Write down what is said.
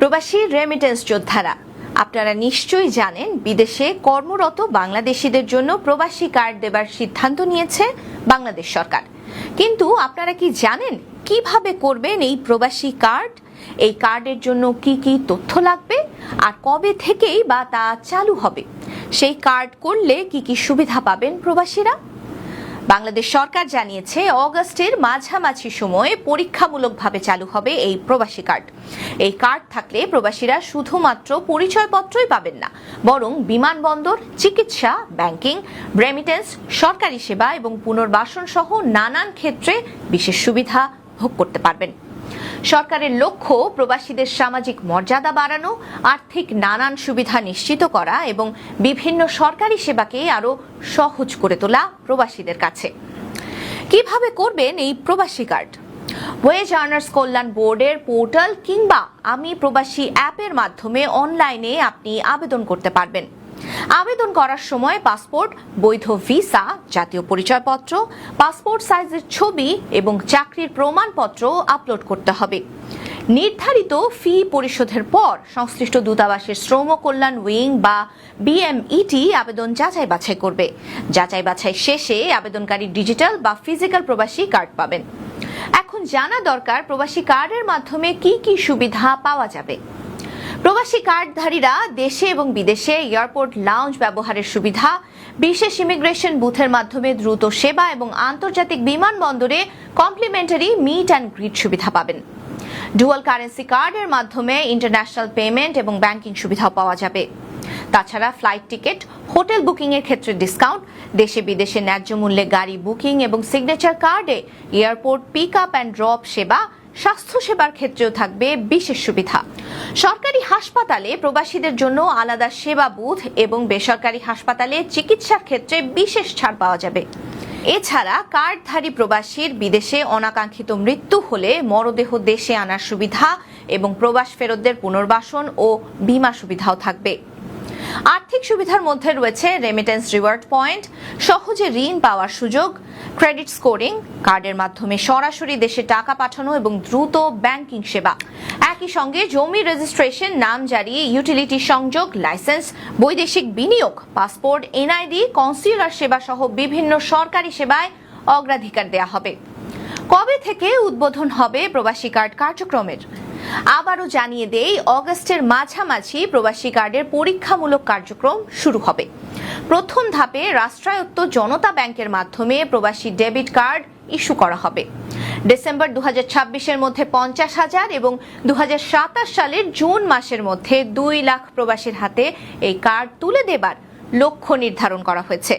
প্রবাসী রেমিটেন্স যোদ্ধারা, আপনারা নিশ্চয়ই জানেন বিদেশে কর্মরত বাংলাদেশিদের জন্য প্রবাসী কার্ড দেবার সিদ্ধান্ত নিয়েছে বাংলাদেশ সরকার। কিন্তু আপনারা কি জানেন কিভাবে করবেন এই প্রবাসী কার্ড? এই কার্ডের জন্য কি কি তথ্য লাগবে আর কবে থেকেই বা তা চালু হবে? সেই কার্ড করলে কি কি সুবিধা পাবেন প্রবাসীরা? বাংলাদেশ সরকার জানিয়েছে অগাস্টের মাঝামাঝি সময়ে পরীক্ষামূলকভাবে চালু হবে এই প্রবাসী কার্ড। এই কার্ড থাকলে প্রবাসীরা শুধুমাত্র পরিচয়পত্রই পাবেন না, বরং বিমানবন্দর, চিকিৎসা, ব্যাংকিং, রেমিটেন্স, সরকারি সেবা এবং পুনর্বাসন সহ নানান ক্ষেত্রে বিশেষ সুবিধা ভোগ করতে পারবেন। সরকারের লক্ষ্য প্রবাসীদের সামাজিক মর্যাদা বাড়ানো, আর্থিক নানান সুবিধা নিশ্চিত করা এবং বিভিন্ন সরকারি সেবাকে আরো সহজ করে তোলা প্রবাসীদের কাছে। কিভাবে করবেন এই প্রবাসী কার্ড? ওয়েজ আর্নার্স কল্যাণ বোর্ডের পোর্টাল কিংবা আমি প্রবাসী অ্যাপের মাধ্যমে অনলাইনে আপনি আবেদন করতে পারবেন। আবেদন করার সময় পাসপোর্ট, বৈধ ভিসা, জাতীয় পরিচয়পত্র, পাসপোর্ট সাইজের ছবি এবং চাকরির প্রমাণপত্র আপলোড করতে হবে। নির্ধারিত ফি পরিশোধের পর সংশ্লিষ্ট দূতাবাসের শ্রম কল্যাণ উইং বা বিএমইটি আবেদন যাচাই বাছাই করবে। যাচাই বাছাই শেষে আবেদনকারী ডিজিটাল বা ফিজিক্যাল প্রবাসী কার্ড পাবেন। এখন জানা দরকার প্রবাসী কার্ডের মাধ্যমে কি কি সুবিধা পাওয়া যাবে। প্রবাসী কার্ডধারীরা দেশে এবং বিদেশে এয়ারপোর্ট লাউঞ্জ ব্যবহারের সুবিধা, বিশেষ ইমিগ্রেশন বুথের মাধ্যমে দ্রুত সেবা এবং আন্তর্জাতিক বিমানবন্দরে কমপ্লিমেন্টারি মিট অ্যান্ড গ্রিট সুবিধা পাবেন। ডুয়াল কারেন্সি কার্ডের মাধ্যমে ইন্টারন্যাশনাল পেমেন্ট এবং ব্যাংকিং সুবিধাও পাওয়া যাবে। তাছাড়া ফ্লাইট টিকিট, হোটেল বুকিং এর ক্ষেত্রে ডিসকাউন্ট, দেশে বিদেশে ন্যায্য মূল্যে গাড়ি বুকিং এবং সিগনেচার কার্ডে airport pick up and drop সেবা, স্বাস্থ্য সেবার ক্ষেত্রেও থাকবে বিশেষ সুবিধা। সরকারি হাসপাতালে প্রবাসীদের জন্য আলাদা সেবা বুথ এবং বেসরকারি হাসপাতালে চিকিৎসার ক্ষেত্রে বিশেষ ছাড় পাওয়া যাবে। এছাড়া কার্ডধারী প্রবাসীর বিদেশে অনাকাঙ্ক্ষিত মৃত্যু হলে মরদেহ দেশে আনার সুবিধা এবং প্রবাস ফেরতদের পুনর্বাসন ও বীমা সুবিধাও থাকবে। আর্থিক সুবিধার মধ্যে রয়েছে রেমিটেন্স রিওয়ার্ড পয়েন্ট, সহজে ঋণ পাওয়ার সুযোগ, ক্রেডিট স্কোরিং, কার্ডের মাধ্যমে সরাসরি দেশে টাকা পাঠানো এবং দ্রুত ব্যাংকিং সেবা। একই সঙ্গে জমি রেজিস্ট্রেশন, নামজারি, ইউটিলিটি সংযোগ, লাইসেন্স, বৈদেশিক বিনিয়োগ, পাসপোর্ট, এনআইডি, কনসিউলার সেবা সহ বিভিন্ন সরকারি সেবায় অগ্রাধিকার দেয়া হবে। কবে থেকে উদ্বোধন হবে প্রবাসী কার্ড কার্যক্রমের? আবারও জানিয়ে দেই, অগাস্টের মাঝামাঝি প্রবাসী কার্ডের পরীক্ষামূলক কার্যক্রম শুরু হবে। প্রথম ধাপে রাষ্ট্রায়ত্ত জনতা ব্যাংকের মাধ্যমে প্রবাসী ডেবিট কার্ড ইস্যু করা হবে। ডিসেম্বর 2026-এর মধ্যে 50,000 এবং 2027 সালের জুন মাসের মধ্যে 2 লাখ প্রবাসীর হাতে এই কার্ড তুলে দেবার লক্ষ্য নির্ধারণ করা হয়েছে।